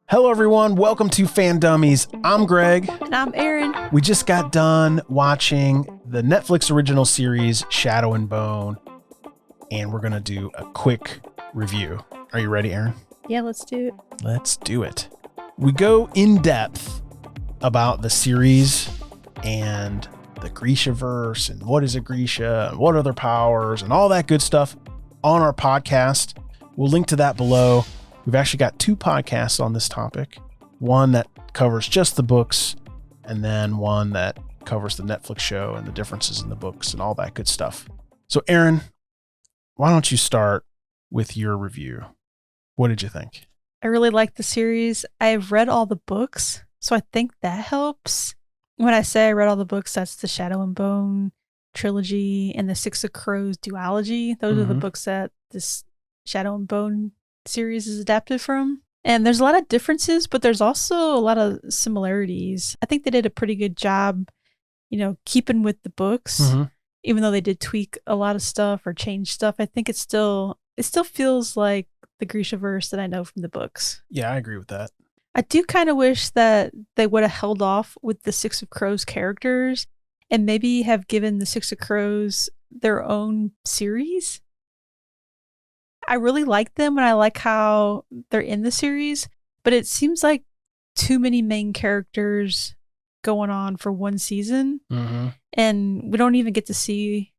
Hello, everyone. Welcome to Fan Dummies. I'm Greg. And I'm Aaron. We just got done watching the Netflix original series, Shadow and Bone, and we're going to do a quick review. Are you ready, Aaron? Yeah, let's do it. Let's do it. We go in depth about the series and the Grishaverse and what is a Grisha and what are their powers and all that good stuff on our podcast. We'll link to that below. We've actually got two podcasts on this topic. One that covers just the books, and then one that covers the Netflix show and the differences in the books and all that good stuff. So, Aaron, why don't you start with your review? What did you think? I really like the series. I've read all the books, so I think that helps. When I say I read all the books, that's the Shadow and Bone trilogy and the Six of Crows duology. Those are the books that this Shadow and Bone series is adapted from. And there's a lot of differences, but there's also a lot of similarities. I think they did a pretty good job, keeping with the books, even though they did tweak a lot of stuff or change stuff. I think it still feels like the Grishaverse that I know from the books. Yeah, I agree with that. I do kind of wish that they would have held off with the Six of Crows characters and maybe have given the Six of Crows their own series. I really like them and I like how they're in the series, but it seems like too many main characters going on for one season. And we don't even get to see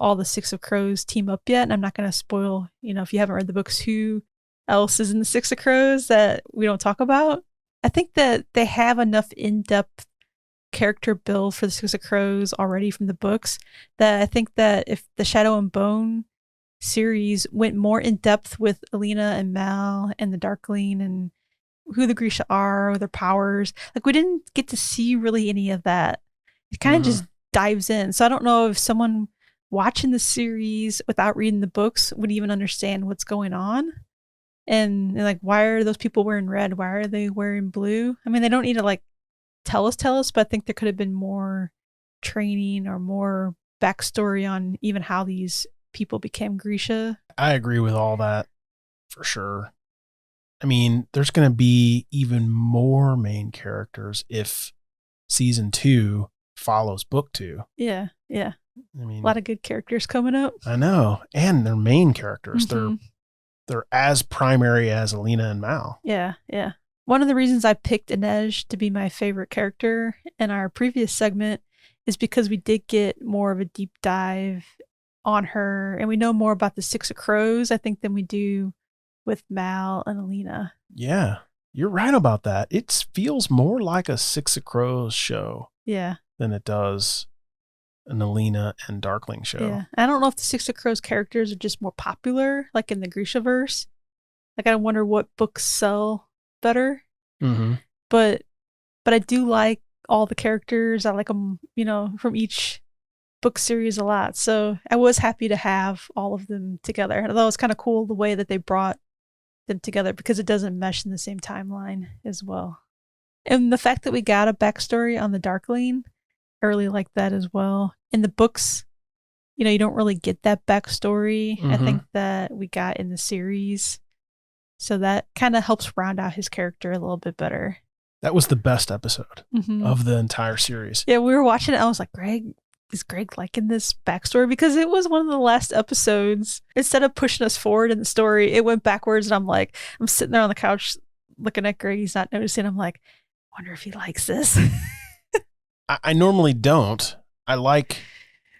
all the Six of Crows team up yet. And I'm not going to spoil, if you haven't read the books, who else is in the Six of Crows that we don't talk about. I think that they have enough in-depth character build for the Six of Crows already from the books that I think that if the Shadow and Bone series went more in depth with Alina and Mal and the Darkling and who the Grisha are, their powers. Like, we didn't get to see really any of that. It kind of just dives in. So I don't know if someone watching the series without reading the books would even understand what's going on. And like, why are those people wearing red? Why are they wearing blue? I mean, they don't need to tell us, but I think there could have been more training or more backstory on even how these people became Grisha. I agree with all that for sure. I mean, there's going to be even more main characters if season 2 follows book 2. Yeah. I mean, a lot of good characters coming up. I know. And they're main characters. They're as primary as Alina and Mal. Yeah. One of the reasons I picked Inej to be my favorite character in our previous segment is because we did get more of a deep dive on her, and we know more about the Six of Crows, I think, than we do with Mal and Alina. Yeah, you're right about that. It feels more like a Six of Crows show than it does an Alina and Darkling show. Yeah, I don't know if the Six of Crows characters are just more popular, like in the Grishaverse. Like, I wonder what books sell better. But I do like all the characters. I like them, from each book series a lot. So I was happy to have all of them together. I thought it was kind of cool the way that they brought them together because it doesn't mesh in the same timeline as well. And the fact that we got a backstory on the Darkling, I really like that as well. In the books, you don't really get that backstory. I think that we got in the series. So that kind of helps round out his character a little bit better. That was the best episode of the entire series. Yeah, we were watching it. I was like, is Greg liking this backstory? Because it was one of the last episodes. Instead of pushing us forward in the story, it went backwards. And I'm sitting there on the couch looking at Greg. He's not noticing. I'm like, I wonder if he likes this. I normally don't. I like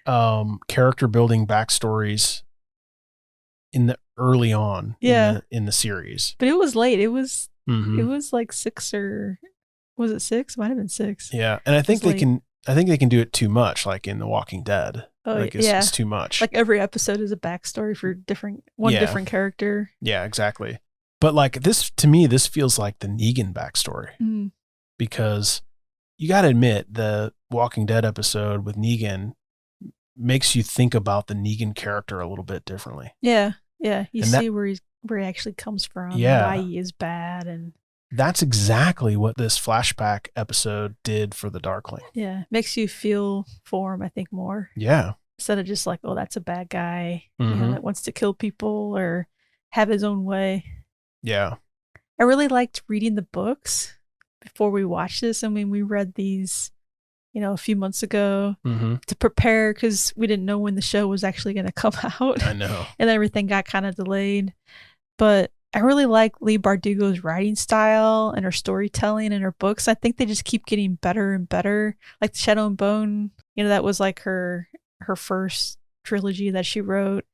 character building backstories in the early on in the series. But it was late. It was like 6 or was it 6? It might have been 6. Yeah, and I think they can do it too much, like in The Walking Dead. It's too much. Like every episode is a backstory for different character. Yeah, exactly. But like this, to me, this feels like the Negan backstory because you got to admit the Walking Dead episode with Negan makes you think about the Negan character a little bit differently. Yeah. You see where he actually comes from, why he is bad, and that's exactly what this flashback episode did for the Darkling. Yeah, makes you feel for him, I think, more. Yeah. Instead of just like, oh, that's a bad guy that wants to kill people or have his own way. Yeah. I really liked reading the books before we watched this. I mean, we read these, a few months ago to prepare because we didn't know when the show was actually going to come out. I know. And everything got kind of delayed. But I really like Leigh Bardugo's writing style and her storytelling and her books. I think they just keep getting better and better. Like the Shadow and Bone, that was like her first trilogy that she wrote.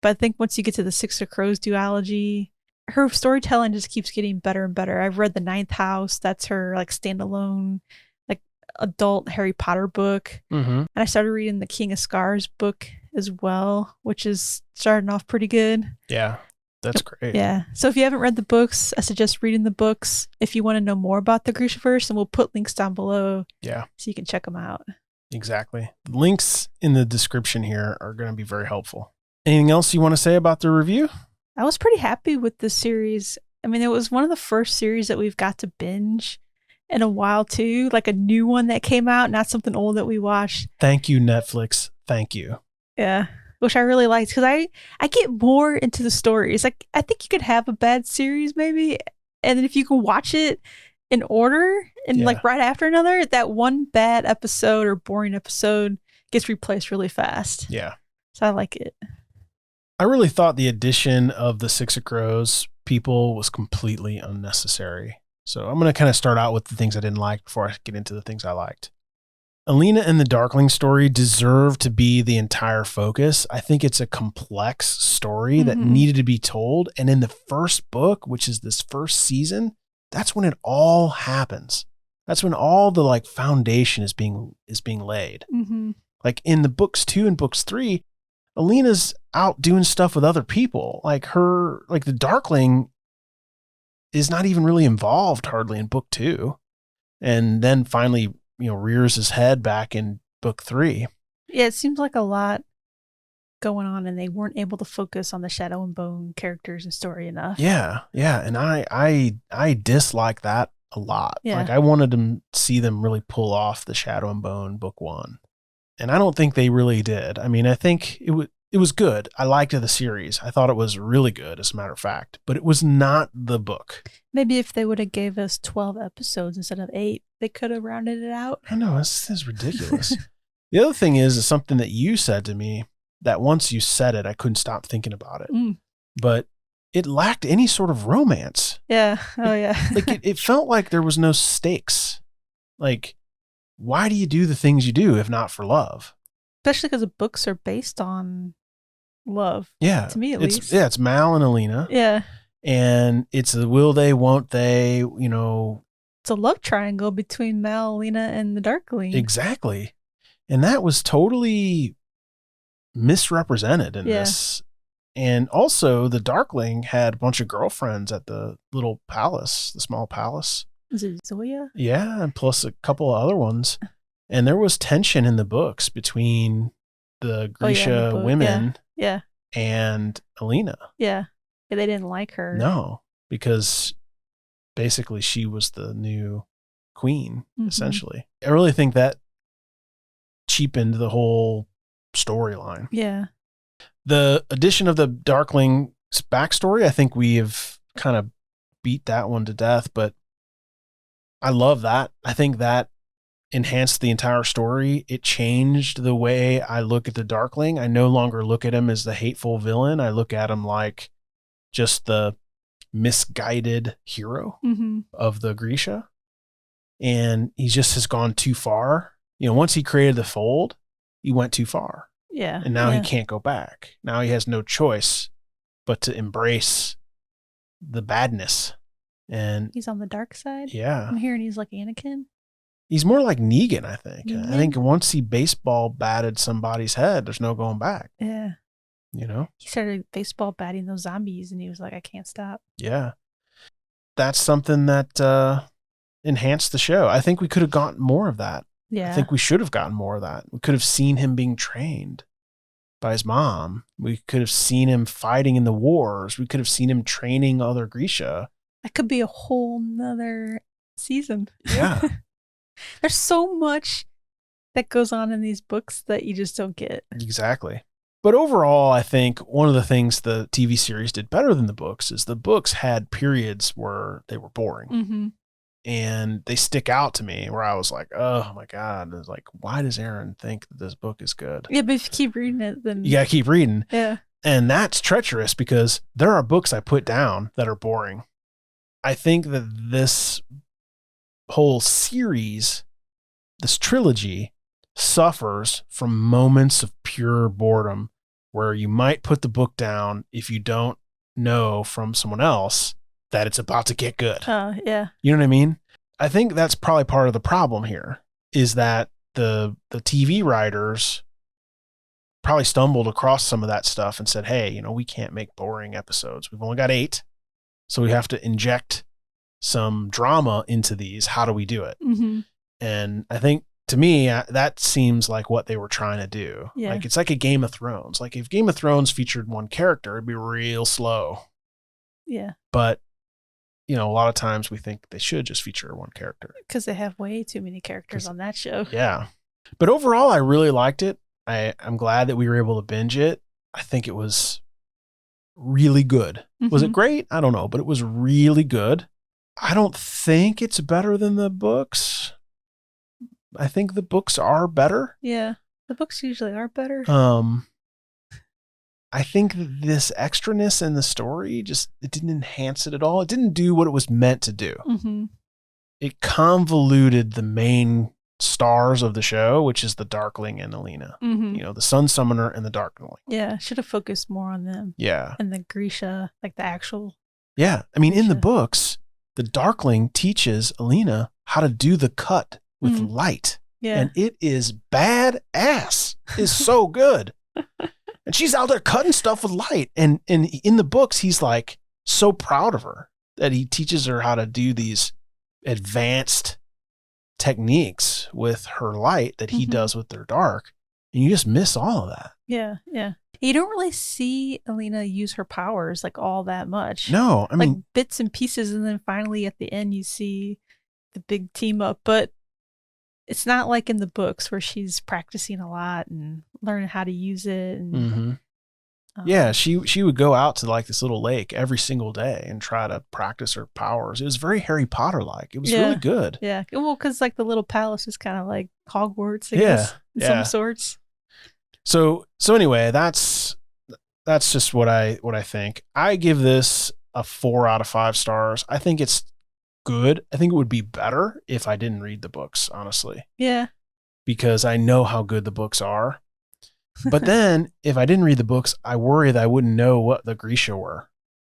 But I think once you get to the Six of Crows duology, her storytelling just keeps getting better and better. I've read The Ninth House. That's her like standalone, like adult Harry Potter book. And I started reading the King of Scars book as well, which is starting off pretty good. Yeah, that's great. Yeah. So if you haven't read the books, I suggest reading the books if you want to know more about the Grishaverse, and we'll put links down below. Yeah. So you can check them out. Exactly. Links in the description here are going to be very helpful. Anything else you want to say about the review? I was pretty happy with this series. I mean, it was one of the first series that we've got to binge in a while too, like a new one that came out, not something old that we watched. Thank you, Netflix. Thank you. Yeah, which I really liked because I get more into the stories. Like, I think you could have a bad series maybe, and then if you can watch it in order and like right after another, that one bad episode or boring episode gets replaced really fast. Yeah. So I like it. I really thought the addition of the Six of Crows people was completely unnecessary. So I'm going to kind of start out with the things I didn't like before I get into the things I liked. Alina and the Darkling story deserve to be the entire focus. I think it's a complex story that needed to be told. And in the first book, which is this first season, that's when it all happens. That's when all the like foundation is being laid. Like in the books 2 and books 3, Alina's out doing stuff with other people. Like the Darkling is not even really involved hardly in book 2. And then finally, rears his head back in book 3. Yeah, it seems like a lot going on and they weren't able to focus on the Shadow and Bone characters and story enough. Yeah. And I dislike that a lot. Yeah. Like I wanted to see them really pull off the Shadow and Bone book 1. And I don't think they really did. I mean, I think it was good. I liked the series. I thought it was really good, as a matter of fact, but it was not the book. Maybe if they would have gave us 12 episodes instead of 8, they could have rounded it out. I know, this is ridiculous. The other thing is something that you said to me that once you said it, I couldn't stop thinking about it. But it lacked any sort of romance. Yeah. Oh, yeah. Like it felt like there was no stakes. Like, why do you do the things you do if not for love? Especially because the books are based on love. Yeah. To me, at least. Yeah, it's Mal and Alina. Yeah. And it's a will they, won't they, It's a love triangle between Mal, Alina, and the Darkling. Exactly. And that was totally misrepresented in this. And also, the Darkling had a bunch of girlfriends at the little palace, the small palace. Is it Zoya? Yeah, and plus a couple of other ones. And there was tension in the books between the Grisha women and Alina. Yeah. They didn't like her. No, because basically she was the new queen, essentially. I really think that cheapened the whole storyline. Yeah. The addition of the Darkling's backstory, I think we have kind of beat that one to death, but I love that. I think that enhanced the entire story. It changed the way I look at the Darkling. I no longer look at him as the hateful villain. I look at him like just the misguided hero of the Grisha. And he just has gone too far. Once he created the fold, he went too far. Yeah. And now he can't go back. Now he has no choice but to embrace the badness. And he's on the dark side. Yeah. I'm hearing he's like Anakin. He's more like Negan, I think. Negan? I think once he baseball batted somebody's head, there's no going back. Yeah. He started baseball batting those zombies and he was like, I can't stop. Yeah. That's something that enhanced the show. I think we could have gotten more of that. Yeah. I think we should have gotten more of that. We could have seen him being trained by his mom. We could have seen him fighting in the wars. We could have seen him training other Grisha. That could be a whole nother season. Yeah. There's so much that goes on in these books that you just don't get. Exactly. But overall, I think one of the things the TV series did better than the books is the books had periods where they were boring. Mm-hmm. And they stick out to me where I was like, oh my God. It's like, why does Aaron think that this book is good? Yeah, but if you keep reading it, then You got to keep reading. Yeah. And that's treacherous because there are books I put down that are boring. I think that this whole series, this trilogy, suffers from moments of pure boredom where you might put the book down if you don't know from someone else that it's about to get good. Yeah. You know what I mean? I think that's probably part of the problem here is that the TV writers probably stumbled across some of that stuff and said, hey, you know, we can't make boring episodes. We've only got 8. So we have to inject some drama into these. How do we do it? Mm-hmm. And I think to me, that seems like what they were trying to do. Yeah. Like, it's like a Game of Thrones. Like if Game of Thrones featured one character, it'd be real slow. Yeah. But, you know, a lot of times we think they should just feature one character. Because they have way too many characters on that show. Yeah. But overall, I really liked it. I'm glad that we were able to binge it. I think it was really good. Mm-hmm. Was it great? I don't know, but it was really good. I don't think it's better than the books. I think the books are better. Yeah. The books usually are better. I think this extraness in the story it didn't enhance it at all. It didn't do what it was meant to do. Mm-hmm. It convoluted the main stars of the show, which is the Darkling and Alina. Mm-hmm. You know, the Sun Summoner and the Darkling. Yeah. Should have focused more on them. Yeah. And the Grisha, like the actual. Yeah. I mean, in the Grisha. books, the Darkling teaches Alina how to do the cut with light. Yeah. And it is badass. It's so good. And she's out there cutting stuff with light. And in the books, he's like so proud of her that he teaches her how to do these advanced techniques with her light that he does with their dark. And you just miss all of that. Yeah. Yeah. You don't really see Alina use her powers like all that much. No, I mean, like bits and pieces. And then finally at the end, you see the big team up. But it's not like in the books where she's practicing a lot and learning how to use it. And, yeah, she would go out to like this little lake every single day and try to practice her powers. It was very Harry Potter-like. It was really good. Yeah. Well, because like the little palace is kind of like Hogwarts, I guess, in some sorts. So anyway, that's just what I think. I give this a 4 out of 5 stars. I think it's good. I think it would be better if I didn't read the books, honestly. Yeah. Because I know how good the books are. But then if I didn't read the books, I worry that I wouldn't know what the Grisha were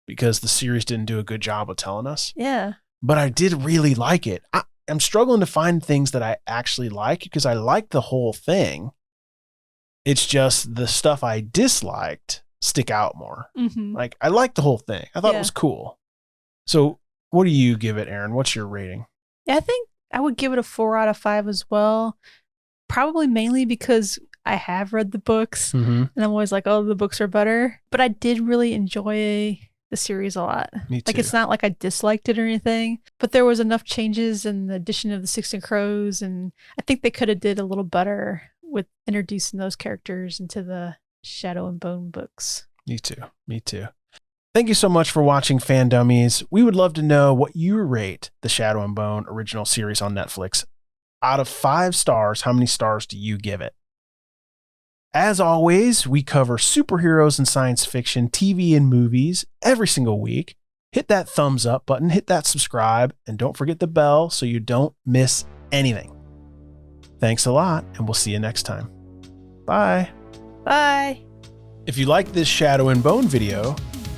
because the series didn't do a good job of telling us. Yeah. But I did really like it. I'm struggling to find things that I actually like because I like the whole thing. It's just the stuff I disliked stick out more. Mm-hmm. Like I liked the whole thing. I thought it was cool. So what do you give it, Aaron? What's your rating? Yeah, I think I would give it a 4 out of 5 as well. Probably mainly because I have read the books and I'm always like, oh, the books are better. But I did really enjoy the series a lot. Me too. Like it's not like I disliked it or anything, but there was enough changes in the addition of the Six and Crows, and I think they could have did a little better with introducing those characters into the Shadow and Bone books. Me too. Thank you so much for watching Fan Dummies. We would love to know what you rate the Shadow and Bone original series on Netflix. Out of 5 stars, how many stars do you give it? As always, we cover superheroes and science fiction, TV and movies every single week. Hit that thumbs up button, hit that subscribe, and don't forget the bell so you don't miss anything. Thanks a lot, and we'll see you next time. Bye. Bye. If you like this Shadow and Bone video,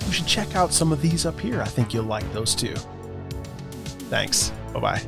you should check out some of these up here. I think you'll like those too. Thanks. Bye-bye.